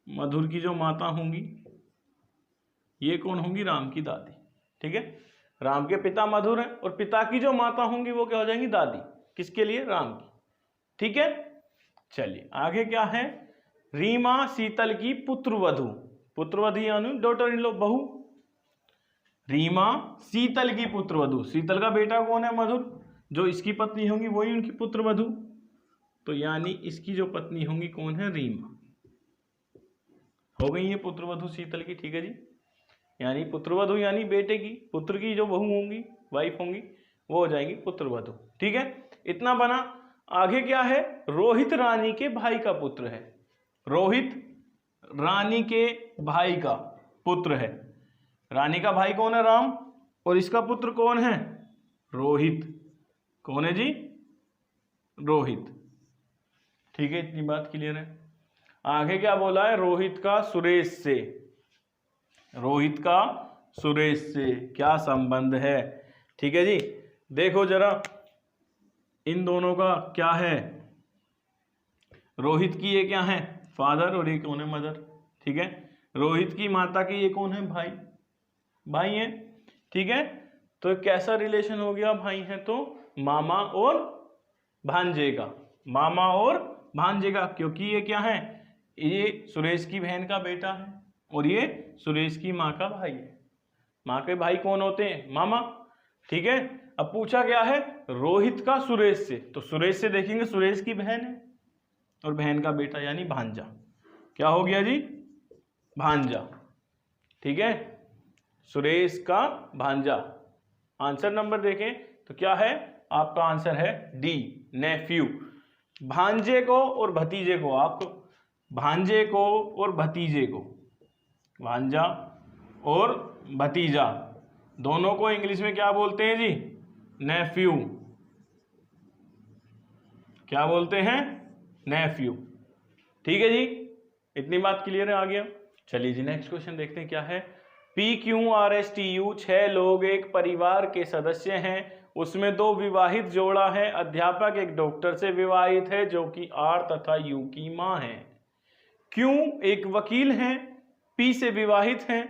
मधुर की जो माता होंगी ये कौन होंगी? राम की दादी। ठीक है, राम के पिता मधुर हैं और पिता की जो माता होंगी वो क्या हो जाएंगी? दादी। किसके लिए? राम की। ठीक है, चलिए आगे क्या है? रीमा शीतल की पुत्रवधू। पुत्रवधू यानी डॉटर इन लॉ, बहू। रीमा शीतल की पुत्रवधू। शीतल का बेटा कौन है? मधुर। जो इसकी पत्नी होंगी वही उनकी पुत्रवधू। तो यानी इसकी जो पत्नी होंगी कौन है? रीमा। हो गई ये पुत्रवधू शीतल की। ठीक है जी, यानी पुत्रवधू यानी बेटे की, पुत्र की जो बहू होंगी, वाइफ होंगी, वो हो जाएंगी पुत्रवधू। ठीक है, इतना बना। आगे क्या है? रोहित रानी के भाई का पुत्र है। रोहित रानी के भाई का पुत्र है। रानी का भाई कौन है? राम। और इसका पुत्र कौन है? रोहित। कौन है जी? रोहित। ठीक है, इतनी बात क्लियर है। आगे क्या बोला है? रोहित का सुरेश से। रोहित का सुरेश से क्या संबंध है? ठीक है जी, देखो जरा इन दोनों का क्या है। रोहित की ये क्या है? फादर, और ये कौन है? मदर। ठीक है, रोहित की माता की ये कौन है? भाई। भाई है। ठीक है, तो कैसा रिलेशन हो गया? भाई है तो मामा और भांजे का। मामा और भांजे का, क्योंकि ये क्या है? ये सुरेश की बहन का बेटा है और ये सुरेश की माँ का भाई है। माँ के भाई कौन होते हैं? मामा। ठीक है, अब पूछा क्या है? रोहित का सुरेश से, तो सुरेश से देखेंगे सुरेश की बहन है और बहन का बेटा यानी भांजा। क्या हो गया जी? भांजा। ठीक है, सुरेश का भांजा। आंसर नंबर देखें तो क्या है? आपका आंसर है डी, नेफ्यू। भांजे को और भतीजे को, आपको भांजे को और भतीजे को, भांजा और भतीजा दोनों को इंग्लिश में क्या बोलते हैं जी? नेफ्यू। क्या बोलते हैं? नेफ्यू। ठीक है जी, इतनी बात क्लियर है। आ गया। चलिए जी, नेक्स्ट क्वेश्चन देखते हैं क्या है। PQRSTU 6 लोग एक परिवार के सदस्य हैं, उसमें 2 विवाहित जोड़ा है। अध्यापक एक डॉक्टर से विवाहित है जो कि R तथा U की मां है। Q एक वकील है, P से विवाहित हैं,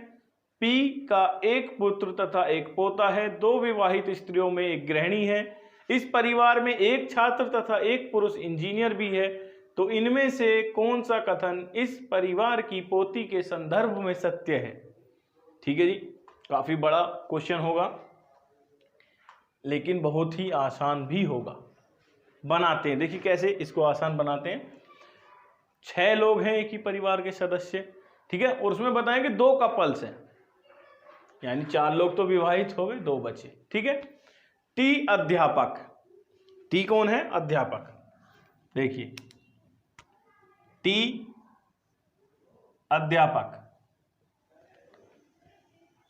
P का एक पुत्र तथा एक पोता है। 2 विवाहित स्त्रियों में एक गृहिणी है। इस परिवार में एक छात्र तथा एक पुरुष इंजीनियर भी है। तो इनमें से कौन सा कथन इस परिवार की पोती के संदर्भ में सत्य है? ठीक है जी, काफी बड़ा क्वेश्चन होगा लेकिन बहुत ही आसान भी होगा। बनाते हैं, देखिए कैसे इसको आसान बनाते हैं। 6 लोग हैं एक ही परिवार के सदस्य, ठीक है, और उसमें बताएंगे 2 कपल्स हैं, यानी 4 लोग तो विवाहित हो गए, 2 बचे। ठीक है, टी अध्यापक। टी कौन है? अध्यापक। देखिए टी अध्यापक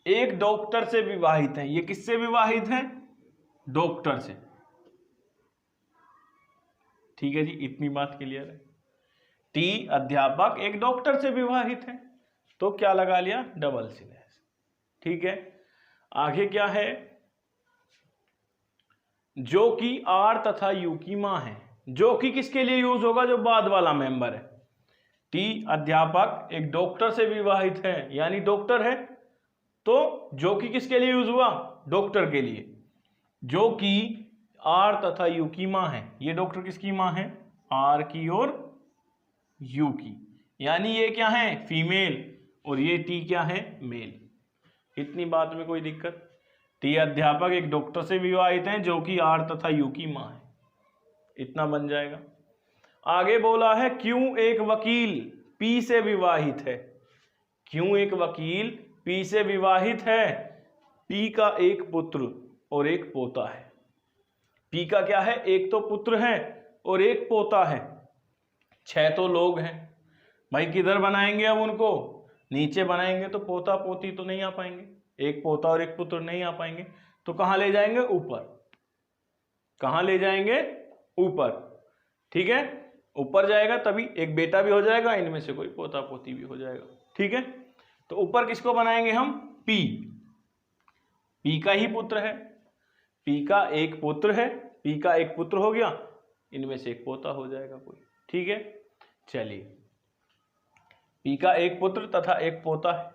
एक डॉक्टर से विवाहित है। ये किससे विवाहित है? डॉक्टर से। ठीक है जी, इतनी बात क्लियर है। टी अध्यापक एक डॉक्टर से विवाहित है, तो क्या लगा लिया? Double slash. ठीक है, आगे क्या है? जो कि आर तथा यू की मां है। जो कि किसके लिए यूज होगा? जो बाद वाला मेंबर है। टी अध्यापक एक डॉक्टर से विवाहित है, यानी डॉक्टर है, तो जो कि किसके लिए यूज हुआ? डॉक्टर के लिए। जो कि आर तथा यू की मां है। ये डॉक्टर किसकी मां है? आर की और यू की, यानी ये क्या है? फीमेल, और ये टी क्या है? मेल। इतनी बात में कोई दिक्कत? टी अध्यापक एक डॉक्टर से विवाहित हैं जो कि आर तथा यू की मां है, इतना बन जाएगा। आगे बोला है क्यों एक वकील पी से विवाहित है। क्यों एक वकील पी से विवाहित है? पी का एक पुत्र और एक पोता है। पी का क्या है? एक तो पुत्र है और एक पोता है। 6 तो लोग हैं भाई, किधर बनाएंगे अब उनको? नीचे बनाएंगे तो पोता पोती तो नहीं आ पाएंगे, एक पोता और एक पुत्र नहीं आ पाएंगे, तो कहां ले जाएंगे? ऊपर। कहां ले जाएंगे? ऊपर। ठीक है, ऊपर जाएगा तभी एक बेटा भी हो जाएगा, इनमें से कोई पोता पोती भी हो जाएगा। ठीक है, तो ऊपर किसको बनाएंगे हम? पी। पी का ही पुत्र है, पी का एक पुत्र है, पी का एक पुत्र हो गया, इनमें से एक पोता हो जाएगा कोई। ठीक है, चलिए, पी का एक पुत्र तथा एक पोता है।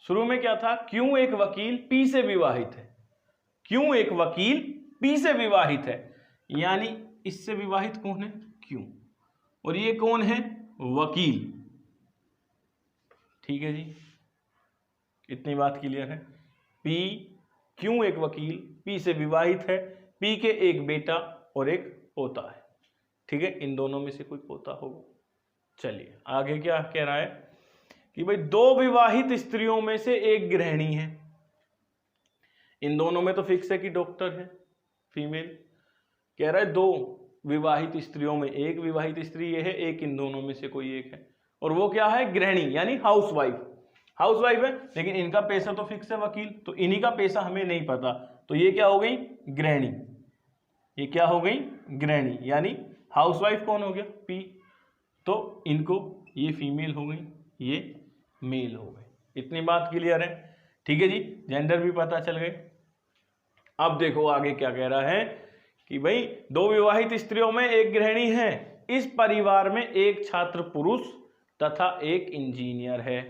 शुरू में क्या था, क्यों एक वकील पी से विवाहित है, क्यों एक वकील पी से विवाहित है, यानी इससे विवाहित कौन है, क्यों, और ये कौन है, वकील। ठीक है जी, इतनी बात क्लियर है। पी, क्यों एक वकील पी से विवाहित है, पी के एक बेटा और एक पोता है। ठीक है, इन दोनों में से कोई पोता होगा। चलिए आगे क्या कह रहा है कि भाई दो विवाहित स्त्रियों में से एक गृहिणी है। इन दोनों में तो फिक्स है कि डॉक्टर है, फीमेल। कह रहा है दो विवाहित स्त्रियों में एक विवाहित स्त्री ये है, एक इन दोनों में से कोई एक है, और वो क्या है, गृहिणी यानी हाउसवाइफ। हाउसवाइफ है, लेकिन इनका पेशा तो फिक्स है वकील, तो इन्हीं का पेशा हमें नहीं पता, तो ये क्या हो गई, गृहिणी। ये क्या हो गई, गृहिणी, यानी हाउसवाइफ कौन हो गया, पी, तो इनको ये फीमेल हो गई, ये मेल हो गए। इतनी बात क्लियर है। ठीक है जी, जेंडर भी पता चल गए। अब देखो आगे क्या कह रहा है कि भाई दो विवाहित स्त्रियों में एक गृहिणी है, इस परिवार में एक छात्र पुरुष तथा एक इंजीनियर है।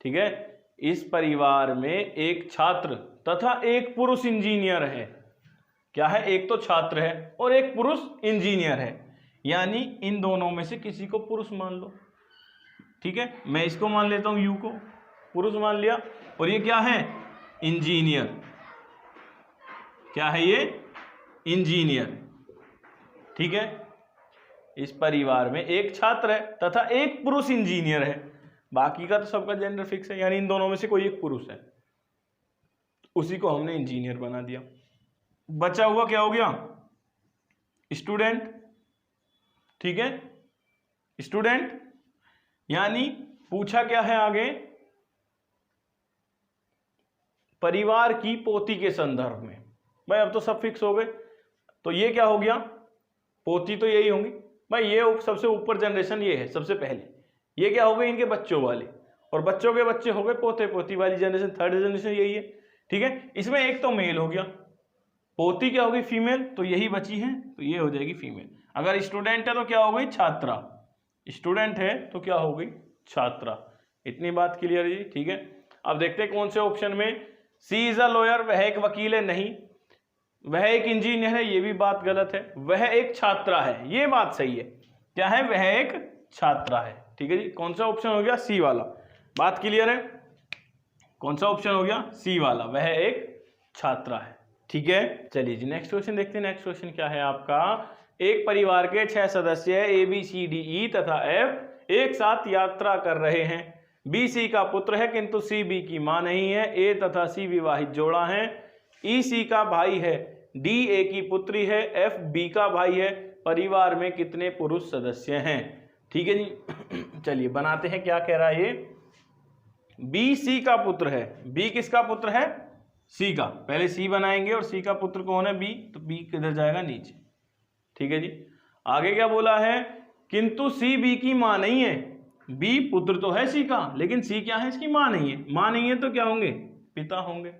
ठीक है, इस परिवार में एक छात्र तथा एक पुरुष इंजीनियर है। क्या है, एक तो छात्र है और एक पुरुष इंजीनियर है, यानी इन दोनों में से किसी को पुरुष मान लो। ठीक है, मैं इसको मान लेता हूं, यू को पुरुष मान लिया, और ये क्या है, इंजीनियर। क्या है ये, इंजीनियर। ठीक है, इस परिवार में एक छात्र है तथा एक पुरुष इंजीनियर है, बाकी का तो सबका जेंडर फिक्स है, यानी इन दोनों में से कोई एक पुरुष है, उसी को हमने इंजीनियर बना दिया। बचा हुआ क्या हो गया, स्टूडेंट। ठीक है, स्टूडेंट, यानी पूछा क्या है आगे, परिवार की पोती के संदर्भ में। भाई अब तो सब फिक्स हो गए, तो ये क्या हो गया, पोती तो यही होंगी भाई, ये सबसे ऊपर जनरेशन ये है सबसे पहले, ये क्या हो गए, इनके बच्चों वाले, और बच्चों के बच्चे हो गए पोते पोती वाली जनरेशन, थर्ड जनरेशन यही है। ठीक है, इसमें एक तो मेल हो गया, पोती क्या होगी, फीमेल, तो यही बची है, तो ये हो जाएगी फीमेल। अगर स्टूडेंट है तो क्या हो गई, छात्रा। स्टूडेंट है तो क्या हो गई, छात्रा। इतनी बात क्लियर है जी। ठीक है, अब देखते हैं कौन से ऑप्शन में, सी इज अ लॉयर, वह एक वकील है, नहीं। वह एक इंजीनियर है, ये भी बात गलत है। वह एक छात्रा है, ये बात सही है। क्या है, वह एक छात्रा है। ठीक है जी, कौन सा ऑप्शन हो गया, सी वाला। बात क्लियर है, कौन सा ऑप्शन हो गया, सी वाला, वह एक छात्रा है। ठीक है, चलिए जी नेक्स्ट क्वेश्चन देखते हैं। नेक्स्ट क्वेश्चन क्या है आपका, एक परिवार के 6 सदस्य A B C D E तथा एफ एक साथ यात्रा कर रहे हैं। बी सी का पुत्र है किंतु सी बी की मां नहीं है। ए तथा सी विवाहित जोड़ा है। ई सी का भाई है, डी ए की पुत्री है, एफ बी का भाई है। परिवार में कितने पुरुष सदस्य हैं। ठीक है जी, चलिए बनाते हैं, क्या कह रहा है ये, बी सी का पुत्र है। बी किसका पुत्र है, सी का। पहले सी बनाएंगे और सी का पुत्र कौन है, बी, तो बी किधर जाएगा, नीचे। ठीक है जी, आगे क्या बोला है, किंतु सी बी की मां नहीं है। बी पुत्र तो है सी का, लेकिन सी क्या है, इसकी मां नहीं है। मां नहीं है तो क्या होंगे, पिता होंगे।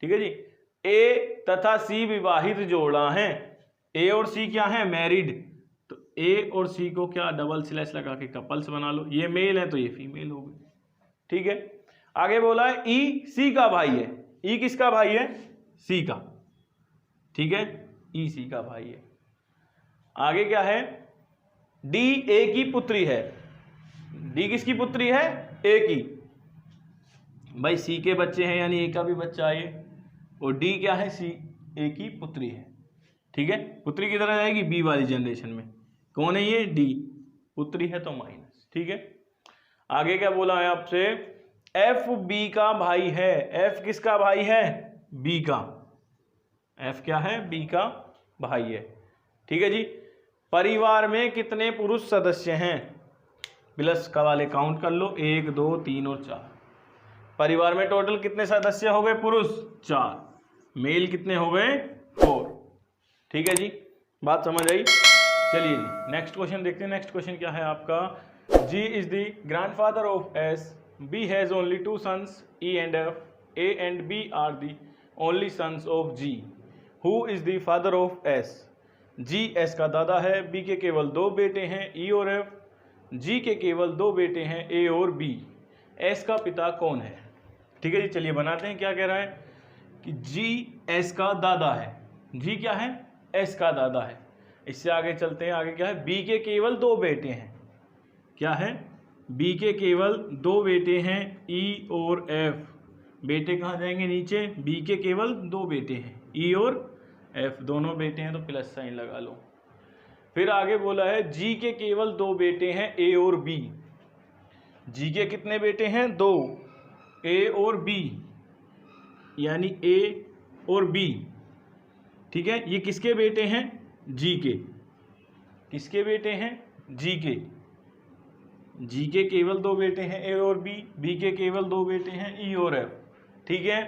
ठीक है जी, ए तथा सी विवाहित जोड़ा है। ए और सी क्या है, मैरिड, तो ए और सी को क्या डबल स्लैश लगा के कपल्स बना लो। ये मेल है तो ये फीमेल हो गई। ठीक है, आगे बोला है ई सी का भाई है। ई किसका भाई है, सी का। ठीक है, ई सी का भाई है। आगे क्या है, डी ए की पुत्री है। डी किसकी पुत्री है, ए की। भाई सी के बच्चे हैं, यानी ए का भी बच्चा है, और डी क्या है, सी ए की पुत्री है। ठीक है, पुत्री किधर आ जाएगी, बी वाली जनरेशन में। कौन है ये, डी, पुत्री है तो माइनस। ठीक है, आगे क्या बोला है आपसे, एफ बी का भाई है। एफ किसका भाई है, बी का। एफ क्या है, बी का भाई है। ठीक है जी, परिवार में कितने पुरुष सदस्य हैं, प्लस का वाले काउंट कर लो, 1 2 3 और 4। परिवार में टोटल कितने सदस्य हो गए, पुरुष 4, मेल कितने हो गए, 4। ठीक है जी, बात समझ आई। चलिए जी नेक्स्ट क्वेश्चन देखते हैं। नेक्स्ट क्वेश्चन क्या है आपका, G is the grandfather of S, B has only 2 sons E and F, A and B are the only sons of G, who is the father of S. G S का दादा है, बी के केवल 2 बेटे हैं, ई और एफ। जी के केवल 2 बेटे हैं, ए और बी। एस का पिता कौन है। ठीक है जी, चलिए बनाते हैं। क्या कह रहा है कि जी एस का दादा है। जी क्या है? एस का दादा है। इससे आगे चलते हैं। आगे क्या है? बी के केवल 2 बेटे हैं। क्या है? बी के केवल 2 बेटे हैं, ई और एफ। बेटे कहाँ जाएंगे? नीचे। बी के केवल 2 बेटे हैं, ई और एफ दोनों बेटे हैं, तो प्लस साइन लगा लो। फिर आगे बोला है जी के केवल 2 बेटे हैं, ए और बी। जी के कितने बेटे हैं? 2, ए और बी, यानी ए और बी। ठीक है, ये किसके बेटे हैं? जी के। किसके बेटे हैं? जी के। जी के केवल 2 बेटे हैं, ए और बी के केवल 2 बेटे हैं, ई और एफ। ठीक है,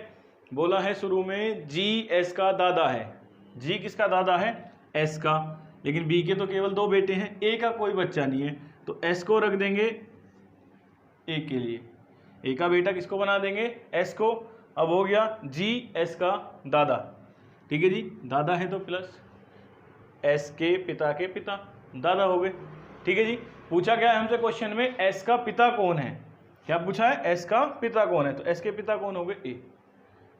बोला है शुरू में जी एस का दादा है। जी किसका दादा है? एस का। लेकिन बी के तो केवल 2 बेटे हैं, ए का कोई बच्चा नहीं है, तो एस को रख देंगे ए के लिए। ए का बेटा किसको बना देंगे? एस को। अब हो गया जी एस का दादा। ठीक है जी, दादा है तो प्लस एस के पिता के पिता, दादा हो गए। ठीक है जी, पूछा गया है हमसे क्वेश्चन में एस का पिता कौन है। क्या पूछा है? एस का पिता कौन है, तो एस के पिता कौन हो गए? ए।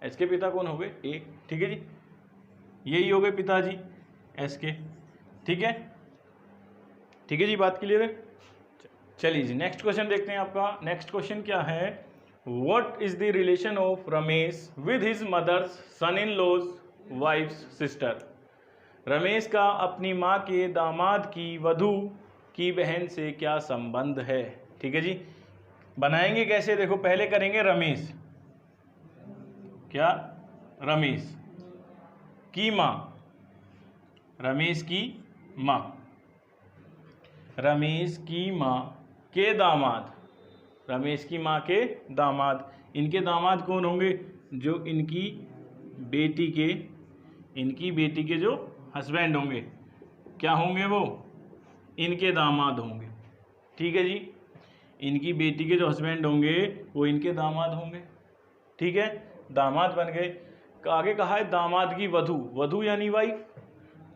एस के पिता कौन हो गए? ए। ठीक है जी, यही हो गए पिताजी एस के। ठीक है, ठीक है जी, बात क्लियर है। चलिए जी, नेक्स्ट क्वेश्चन देखते हैं आपका। नेक्स्ट क्वेश्चन क्या है? What is the relation of Ramesh with his mother's son in law's wife's sister. Ramesh का अपनी माँ के दामाद की वधू की बहन से क्या संबंध है। ठीक है जी, बनाएंगे कैसे? देखो, पहले करेंगे रमेश। क्या? रमेश की माँ, रमेश की माँ, रमेश की माँ के दामाद, रमेश की माँ के दामाद। इनके दामाद कौन होंगे? जो इनकी बेटी के जो हस्बैंड होंगे, क्या होंगे वो? इनके दामाद होंगे। ठीक है जी, इनकी बेटी के जो हस्बैंड होंगे वो इनके दामाद होंगे। ठीक है, दामाद बन गए। आगे कहा है दामाद की वधू, वधू यानी वाइफ,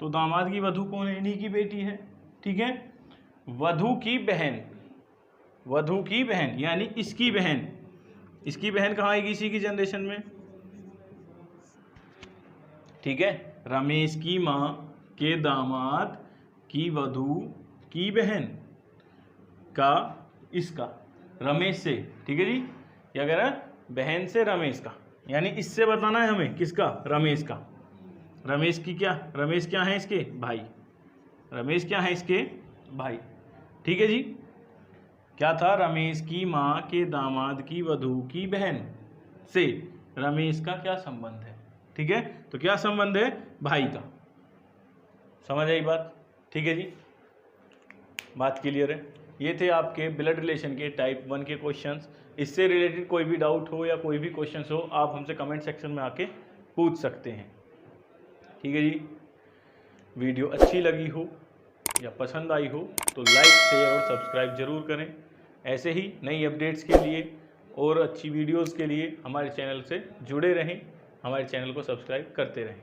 तो दामाद की वधू कौन है? इन्हीं की बेटी है। ठीक है, वधू की बहन, वधू की बहन यानी इसकी बहन। इसकी बहन कहाँ आएगी? इसी की जनरेशन में। ठीक है, रमेश की माँ के दामाद की वधू की बहन का, इसका, रमेश से। ठीक है जी, क्या कह रहा है? बहन से रमेश का, यानी इससे बताना है हमें किसका? रमेश का। रमेश की क्या? रमेश क्या है? इसके भाई। रमेश क्या है? इसके भाई। ठीक है जी, क्या था? रमेश की माँ के दामाद की वधू की बहन से रमेश का क्या संबंध है। ठीक है, तो क्या संबंध है? भाई का। समझ आई बात? ठीक है जी, बात क्लियर है। ये थे आपके ब्लड रिलेशन के टाइप 1 के क्वेश्चंस। इससे रिलेटेड कोई भी डाउट हो या कोई भी क्वेश्चंस हो, आप हमसे कमेंट सेक्शन में आके पूछ सकते हैं। ठीक है जी, वीडियो अच्छी लगी हो या पसंद आई हो तो लाइक, शेयर और सब्सक्राइब जरूर करें। ऐसे ही नई अपडेट्स के लिए और अच्छी वीडियोस के लिए हमारे चैनल से जुड़े रहें, हमारे चैनल को सब्सक्राइब करते रहें।